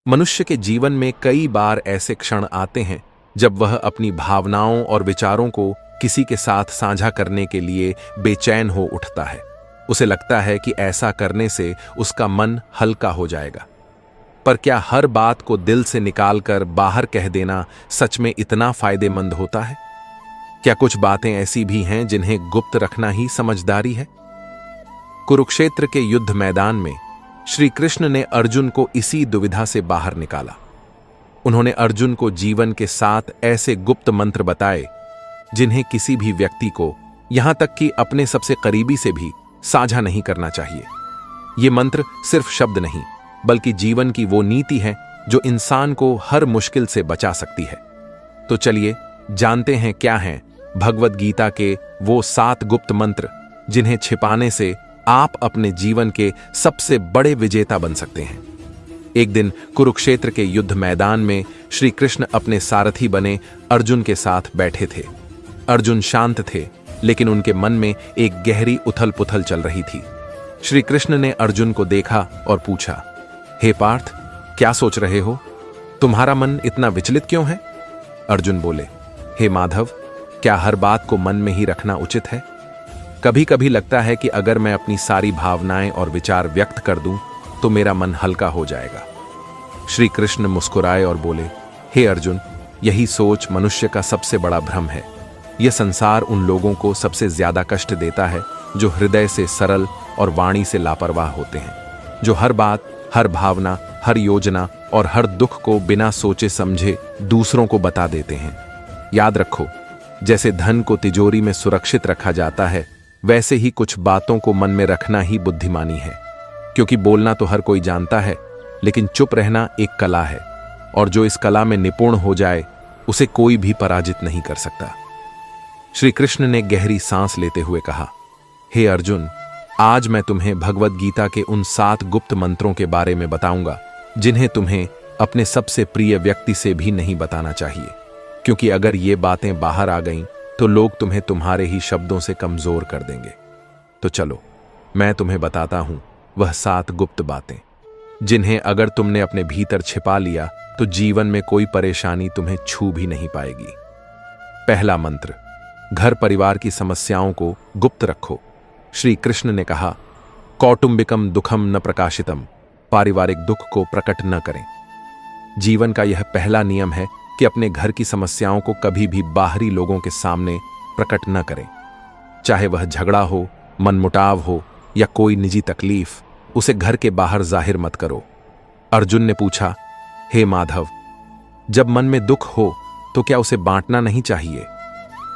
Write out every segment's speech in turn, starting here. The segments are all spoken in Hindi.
मनुष्य के जीवन में कई बार ऐसे क्षण आते हैं जब वह अपनी भावनाओं और विचारों को किसी के साथ साझा करने के लिए बेचैन हो उठता है। उसे लगता है कि ऐसा करने से उसका मन हल्का हो जाएगा। पर क्या हर बात को दिल से निकालकर बाहर कह देना सच में इतना फायदेमंद होता है? क्या कुछ बातें ऐसी भी हैं जिन्हें गुप्त रखना ही समझदारी है? कुरुक्षेत्र के युद्ध मैदान में श्री कृष्ण ने अर्जुन को इसी दुविधा से बाहर निकाला। उन्होंने अर्जुन को जीवन के 7 ऐसे गुप्त मंत्र बताए जिन्हें किसी भी व्यक्ति को, यहां तक कि अपने सबसे करीबी से भी, साझा नहीं करना चाहिए। ये मंत्र सिर्फ शब्द नहीं, बल्कि जीवन की वो नीति है जो इंसान को हर मुश्किल से बचा सकती है। तो चलिए जानते हैं क्या हैं भगवद गीता के वो 7 गुप्त मंत्र जिन्हें छिपाने से आप अपने जीवन के सबसे बड़े विजेता बन सकते हैं। एक दिन कुरुक्षेत्र के युद्ध मैदान में श्री कृष्ण अपने सारथी बने अर्जुन के साथ बैठे थे। अर्जुन शांत थे, लेकिन उनके मन में एक गहरी उथल पुथल चल रही थी। श्री कृष्ण ने अर्जुन को देखा और पूछा, हे पार्थ, क्या सोच रहे हो? तुम्हारा मन इतना विचलित क्यों है? अर्जुन बोले, हे माधव, क्या हर बात को मन में ही रखना उचित है? कभी कभी लगता है कि अगर मैं अपनी सारी भावनाएं और विचार व्यक्त कर दूं तो मेरा मन हल्का हो जाएगा। श्री कृष्ण मुस्कुराए और बोले, हे अर्जुन, यही सोच मनुष्य का सबसे बड़ा भ्रम है। यह संसार उन लोगों को सबसे ज्यादा कष्ट देता है जो हृदय से सरल और वाणी से लापरवाह होते हैं, जो हर बात, हर भावना, हर योजना और हर दुख को बिना सोचे समझे दूसरों को बता देते हैं। याद रखो, जैसे धन को तिजोरी में सुरक्षित रखा जाता है, वैसे ही कुछ बातों को मन में रखना ही बुद्धिमानी है। क्योंकि बोलना तो हर कोई जानता है, लेकिन चुप रहना एक कला है, और जो इस कला में निपुण हो जाए उसे कोई भी पराजित नहीं कर सकता। श्री कृष्ण ने गहरी सांस लेते हुए कहा, हे अर्जुन, आज मैं तुम्हें भगवद गीता के उन 7 गुप्त मंत्रों के बारे में बताऊंगा जिन्हें तुम्हें अपने सबसे प्रिय व्यक्ति से भी नहीं बताना चाहिए, क्योंकि अगर ये बातें बाहर आ गईं तो लोग तुम्हें तुम्हारे ही शब्दों से कमजोर कर देंगे। तो चलो, मैं तुम्हें बताता हूं वह 7 गुप्त बातें जिन्हें अगर तुमने अपने भीतर छिपा लिया तो जीवन में कोई परेशानी तुम्हें छू भी नहीं पाएगी। पहला मंत्र, घर परिवार की समस्याओं को गुप्त रखो। श्री कृष्ण ने कहा, कौटुंबिकम दुखम न प्रकाशितम, पारिवारिक दुख को प्रकट न करें। जीवन का यह पहला नियम है कि अपने घर की समस्याओं को कभी भी बाहरी लोगों के सामने प्रकट न करें। चाहे वह झगड़ा हो, मनमुटाव हो या कोई निजी तकलीफ, उसे घर के बाहर जाहिर मत करो। अर्जुन ने पूछा, हे माधव, जब मन में दुख हो तो क्या उसे बांटना नहीं चाहिए?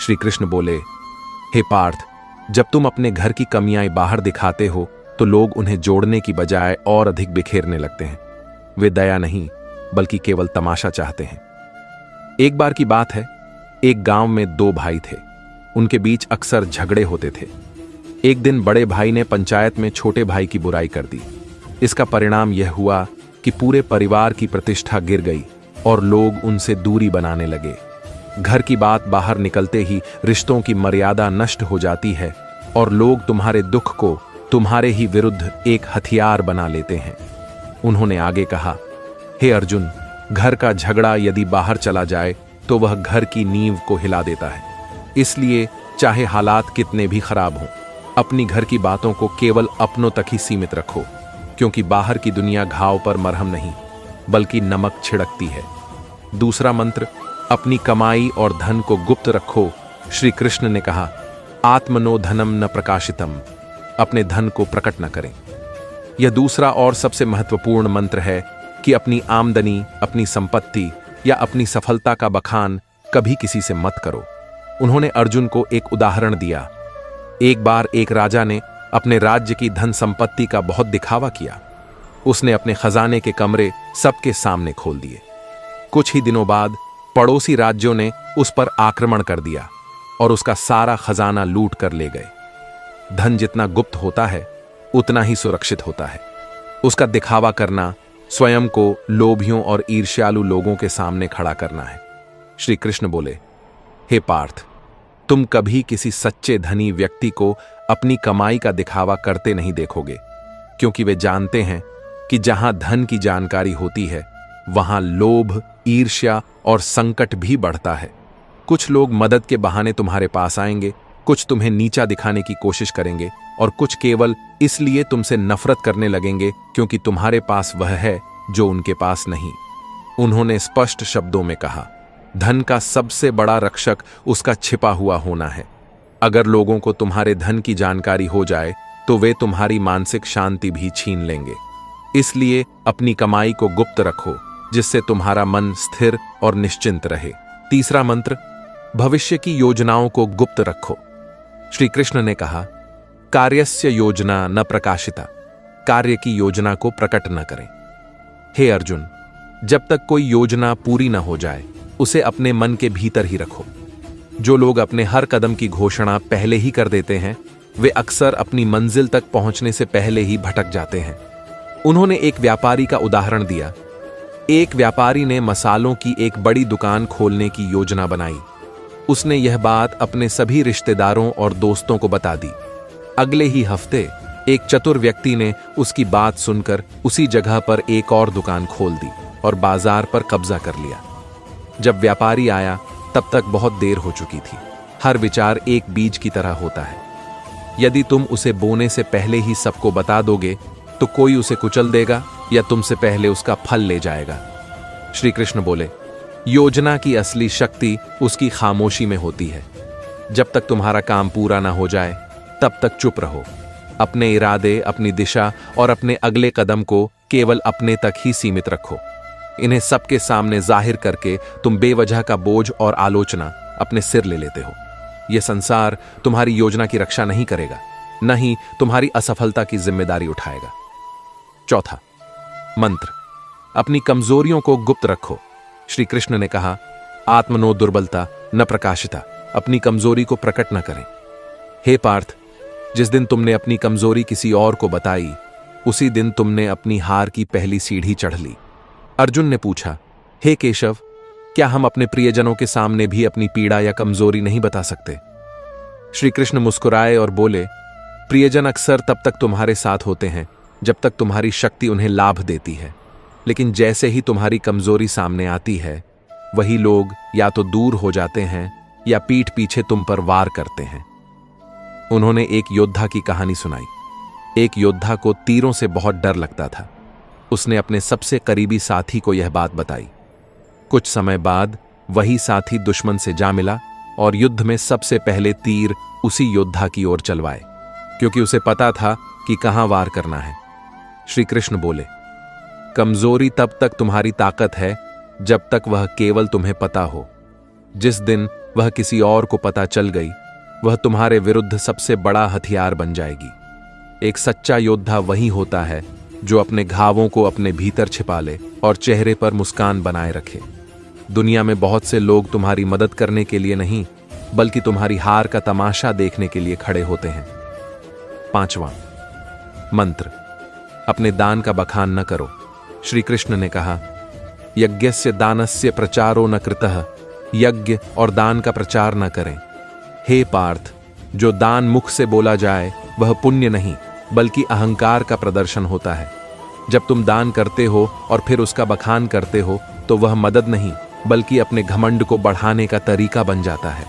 श्री कृष्ण बोले, हे पार्थ, जब तुम अपने घर की कमियां बाहर दिखाते हो तो लोग उन्हें जोड़ने की बजाय और अधिक बिखेरने लगते हैं। वे दया नहीं, बल्कि केवल तमाशा चाहते हैं। एक बार की बात है, एक गांव में 2 भाई थे। उनके बीच अक्सर झगड़े होते थे। एक दिन बड़े भाई ने पंचायत में छोटे भाई की बुराई कर दी। इसका परिणाम यह हुआ कि पूरे परिवार की प्रतिष्ठा गिर गई और लोग उनसे दूरी बनाने लगे। घर की बात बाहर निकलते ही रिश्तों की मर्यादा नष्ट हो जाती है और लोग तुम्हारे दुख को तुम्हारे ही विरुद्ध एक हथियार बना लेते हैं। उन्होंने आगे कहा, हे अर्जुन, घर का झगड़ा यदि बाहर चला जाए तो वह घर की नींव को हिला देता है। इसलिए चाहे हालात कितने भी खराब हों, अपनी घर की बातों को केवल अपनों तक ही सीमित रखो, क्योंकि बाहर की दुनिया घाव पर मरहम नहीं, बल्कि नमक छिड़कती है। दूसरा मंत्र, अपनी कमाई और धन को गुप्त रखो। श्री कृष्ण ने कहा, आत्मनो धनम न प्रकाशितम, अपने धन को प्रकट न करें। यह दूसरा और सबसे महत्वपूर्ण मंत्र है कि अपनी आमदनी, अपनी संपत्ति या अपनी सफलता का बखान कभी किसी से मत करो। उन्होंने अर्जुन को एक उदाहरण दिया। एक बार एक राजा ने अपने राज्य की धन संपत्ति का बहुत दिखावा किया। उसने अपने खजाने के कमरे सबके सामने खोल दिए। कुछ ही दिनों बाद पड़ोसी राज्यों ने उस पर आक्रमण कर दिया और उसका सारा खजाना लूट कर ले गए। धन जितना गुप्त होता है उतना ही सुरक्षित होता है। उसका दिखावा करना स्वयं को लोभियों और ईर्ष्यालु लोगों के सामने खड़ा करना है। श्री कृष्ण बोले, हे पार्थ, तुम कभी किसी सच्चे धनी व्यक्ति को अपनी कमाई का दिखावा करते नहीं देखोगे, क्योंकि वे जानते हैं कि जहां धन की जानकारी होती है वहां लोभ, ईर्ष्या और संकट भी बढ़ता है। कुछ लोग मदद के बहाने तुम्हारे पास आएंगे, कुछ तुम्हें नीचा दिखाने की कोशिश करेंगे और कुछ केवल इसलिए तुमसे नफरत करने लगेंगे क्योंकि तुम्हारे पास वह है जो उनके पास नहीं। उन्होंने स्पष्ट शब्दों में कहा, धन का सबसे बड़ा रक्षक उसका छिपा हुआ होना है। अगर लोगों को तुम्हारे धन की जानकारी हो जाए तो वे तुम्हारी मानसिक शांति भी छीन लेंगे। इसलिए अपनी कमाई को गुप्त रखो, जिससे तुम्हारा मन स्थिर और निश्चिंत रहे। तीसरा मंत्र, भविष्य की योजनाओं को गुप्त रखो। श्री कृष्ण ने कहा, कार्यस्य योजना न प्रकाशिता, कार्य की योजना को प्रकट न करें। हे अर्जुन, जब तक कोई योजना पूरी न हो जाए उसे अपने मन के भीतर ही रखो। जो लोग अपने हर कदम की घोषणा पहले ही कर देते हैं वे अक्सर अपनी मंजिल तक पहुंचने से पहले ही भटक जाते हैं। उन्होंने एक व्यापारी का उदाहरण दिया। एक व्यापारी ने मसालों की एक बड़ी दुकान खोलने की योजना बनाई। उसने यह बात अपने सभी रिश्तेदारों और दोस्तों को बता दी। अगले ही हफ्ते एक चतुर व्यक्ति ने उसकी बात सुनकर उसी जगह पर एक और दुकान खोल दी और बाजार पर कब्जा कर लिया। जब व्यापारी आया तब तक बहुत देर हो चुकी थी। हर विचार एक बीज की तरह होता है। यदि तुम उसे बोने से पहले ही सबको बता दोगे तो कोई उसे कुचल देगा या तुमसे पहले उसका फल ले जाएगा। श्री कृष्ण बोले, योजना की असली शक्ति उसकी खामोशी में होती है। जब तक तुम्हारा काम पूरा ना हो जाए तब तक चुप रहो। अपने इरादे, अपनी दिशा और अपने अगले कदम को केवल अपने तक ही सीमित रखो। इन्हें सबके सामने जाहिर करके तुम बेवजह का बोझ और आलोचना अपने सिर ले लेते हो। यह संसार तुम्हारी योजना की रक्षा नहीं करेगा, न ही तुम्हारी असफलता की जिम्मेदारी उठाएगा। चौथा मंत्र, अपनी कमजोरियों को गुप्त रखो। श्री कृष्ण ने कहा, आत्मनो दुर्बलता न प्रकाशिता, अपनी कमजोरी को प्रकट न करें। हे पार्थ, जिस दिन तुमने अपनी कमजोरी किसी और को बताई उसी दिन तुमने अपनी हार की पहली सीढ़ी चढ़ ली। अर्जुन ने पूछा, हे केशव, क्या हम अपने प्रियजनों के सामने भी अपनी पीड़ा या कमजोरी नहीं बता सकते? श्री कृष्ण मुस्कुराए और बोले, प्रियजन अक्सर तब तक तुम्हारे साथ होते हैं जब तक तुम्हारी शक्ति उन्हें लाभ देती है, लेकिन जैसे ही तुम्हारी कमजोरी सामने आती है वही लोग या तो दूर हो जाते हैं या पीठ पीछे तुम पर वार करते हैं। उन्होंने एक योद्धा की कहानी सुनाई। एक योद्धा को तीरों से बहुत डर लगता था। उसने अपने सबसे करीबी साथी को यह बात बताई। कुछ समय बाद वही साथी दुश्मन से जा मिला और युद्ध में सबसे पहले तीर उसी योद्धा की ओर चलवाए, क्योंकि उसे पता था कि कहां वार करना है। श्री कृष्ण बोले, कमजोरी तब तक तुम्हारी ताकत है जब तक वह केवल तुम्हें पता हो। जिस दिन वह किसी और को पता चल गई वह तुम्हारे विरुद्ध सबसे बड़ा हथियार बन जाएगी। एक सच्चा योद्धा वही होता है जो अपने घावों को अपने भीतर छिपा ले और चेहरे पर मुस्कान बनाए रखे। दुनिया में बहुत से लोग तुम्हारी मदद करने के लिए नहीं बल्कि तुम्हारी हार का तमाशा देखने के लिए खड़े होते हैं। पांचवां मंत्र, अपने दान का बखान न करो। श्री कृष्ण ने कहा, यज्ञस्य दानस्य प्रचारो न कृतः, यज्ञ और दान का प्रचार न करें। हे पार्थ, जो दान मुख से बोला जाए वह पुण्य नहीं बल्कि अहंकार का प्रदर्शन होता है। जब तुम दान करते हो और फिर उसका बखान करते हो तो वह मदद नहीं बल्कि अपने घमंड को बढ़ाने का तरीका बन जाता है।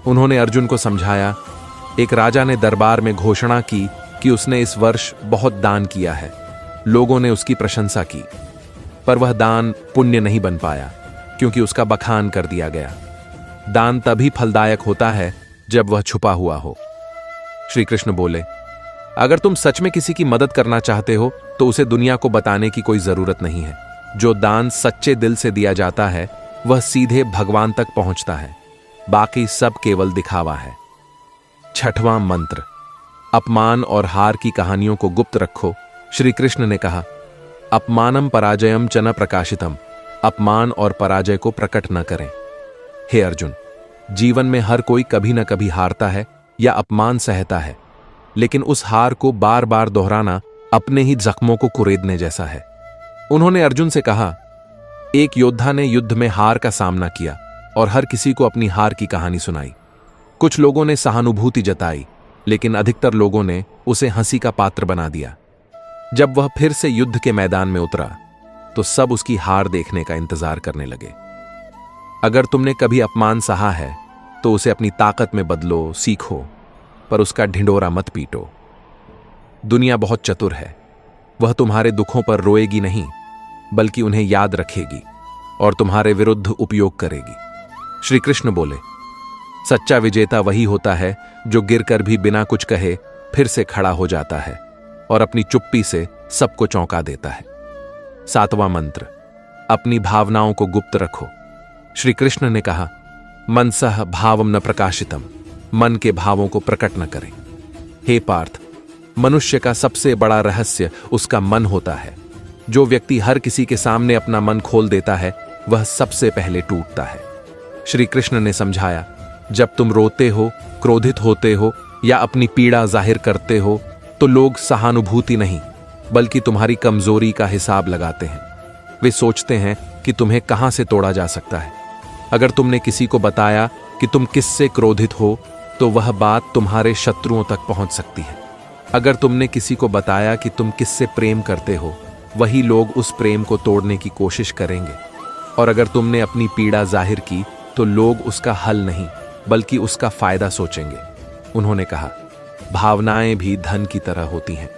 उन्होंने अर्जुन को समझाया, एक राजा ने दरबार में घोषणा की कि उसने इस वर्ष बहुत दान किया है। लोगों ने उसकी प्रशंसा की, पर वह दान पुण्य नहीं बन पाया क्योंकि उसका बखान कर दिया गया। दान तभी फलदायक होता है जब वह छुपा हुआ हो। श्री कृष्ण बोले, अगर तुम सच में किसी की मदद करना चाहते हो तो उसे दुनिया को बताने की कोई जरूरत नहीं है। जो दान सच्चे दिल से दिया जाता है वह सीधे भगवान तक पहुंचता है, बाकी सब केवल दिखावा है। छठवां मंत्र, अपमान और हार की कहानियों को गुप्त रखो। श्री कृष्ण ने कहा, अपमानम पराजयम च न प्रकाशितम, अपमान और पराजय को प्रकट न करें। हे अर्जुन, जीवन में हर कोई कभी न कभी हारता है या अपमान सहता है, लेकिन उस हार को बार बार दोहराना अपने ही जख्मों को कुरेदने जैसा है। उन्होंने अर्जुन से कहा, एक योद्धा ने युद्ध में हार का सामना किया और हर किसी को अपनी हार की कहानी सुनाई। कुछ लोगों ने सहानुभूति जताई, लेकिन अधिकतर लोगों ने उसे हंसी का पात्र बना दिया। जब वह फिर से युद्ध के मैदान में उतरा तो सब उसकी हार देखने का इंतजार करने लगे। अगर तुमने कभी अपमान सहा है तो उसे अपनी ताकत में बदलो, सीखो, पर उसका ढिंढोरा मत पीटो। दुनिया बहुत चतुर है, वह तुम्हारे दुखों पर रोएगी नहीं, बल्कि उन्हें याद रखेगी और तुम्हारे विरुद्ध उपयोग करेगी। श्री कृष्ण बोले, सच्चा विजेता वही होता है जो गिरकर भी बिना कुछ कहे फिर से खड़ा हो जाता है और अपनी चुप्पी से सबको चौंका देता है। 7वां मंत्र, अपनी भावनाओं को गुप्त रखो। श्री कृष्ण ने कहा, मनसः भावम न प्रकाशितम, मन के भावों को प्रकट न करें। हे पार्थ, मनुष्य का सबसे बड़ा रहस्य उसका मन होता है। जो व्यक्ति हर किसी के सामने अपना मन खोल देता है वह सबसे पहले टूटता है। श्री कृष्ण ने समझाया, जब तुम रोते हो, क्रोधित होते हो या अपनी पीड़ा जाहिर करते हो तो लोग सहानुभूति नहीं बल्कि तुम्हारी कमजोरी का हिसाब लगाते हैं। वे सोचते हैं कि तुम्हें कहां से तोड़ा जा सकता है। अगर तुमने किसी को बताया कि तुम किससे क्रोधित हो तो वह बात तुम्हारे शत्रुओं तक पहुंच सकती है। अगर तुमने किसी को बताया कि तुम किससे प्रेम करते हो, वही लोग उस प्रेम को तोड़ने की कोशिश करेंगे। और अगर तुमने अपनी पीड़ा जाहिर की तो लोग उसका हल नहीं बल्कि उसका फायदा सोचेंगे। उन्होंने कहा, भावनाएं भी धन की तरह होती हैं,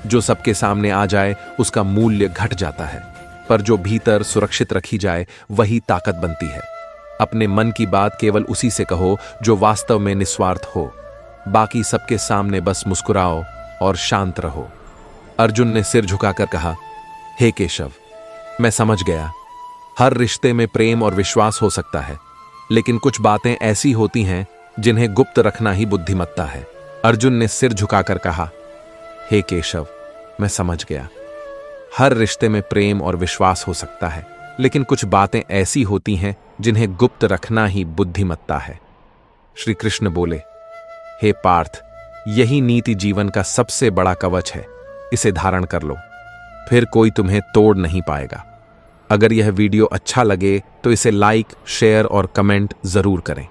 जो सबके सामने आ जाए उसका मूल्य घट जाता है, पर जो भीतर सुरक्षित रखी जाए वही ताकत बनती है। अपने मन की बात केवल उसी से कहो जो वास्तव में निस्वार्थ हो। बाकी सबके सामने बस मुस्कुराओ और शांत रहो। अर्जुन ने सिर झुकाकर कहा, हे केशव, मैं समझ गया। हर रिश्ते में प्रेम और विश्वास हो सकता है, लेकिन कुछ बातें ऐसी होती हैं जिन्हें गुप्त रखना ही बुद्धिमत्ता है। अर्जुन ने सिर झुकाकर कहा, हे केशव, मैं समझ गया। हर रिश्ते में प्रेम और विश्वास हो सकता है, लेकिन कुछ बातें ऐसी होती हैं जिन्हें गुप्त रखना ही बुद्धिमत्ता है। श्री कृष्ण बोले, हे पार्थ, यही नीति जीवन का सबसे बड़ा कवच है। इसे धारण कर लो, फिर कोई तुम्हें तोड़ नहीं पाएगा। अगर यह वीडियो अच्छा लगे तो इसे लाइक, शेयर और कमेंट जरूर करें।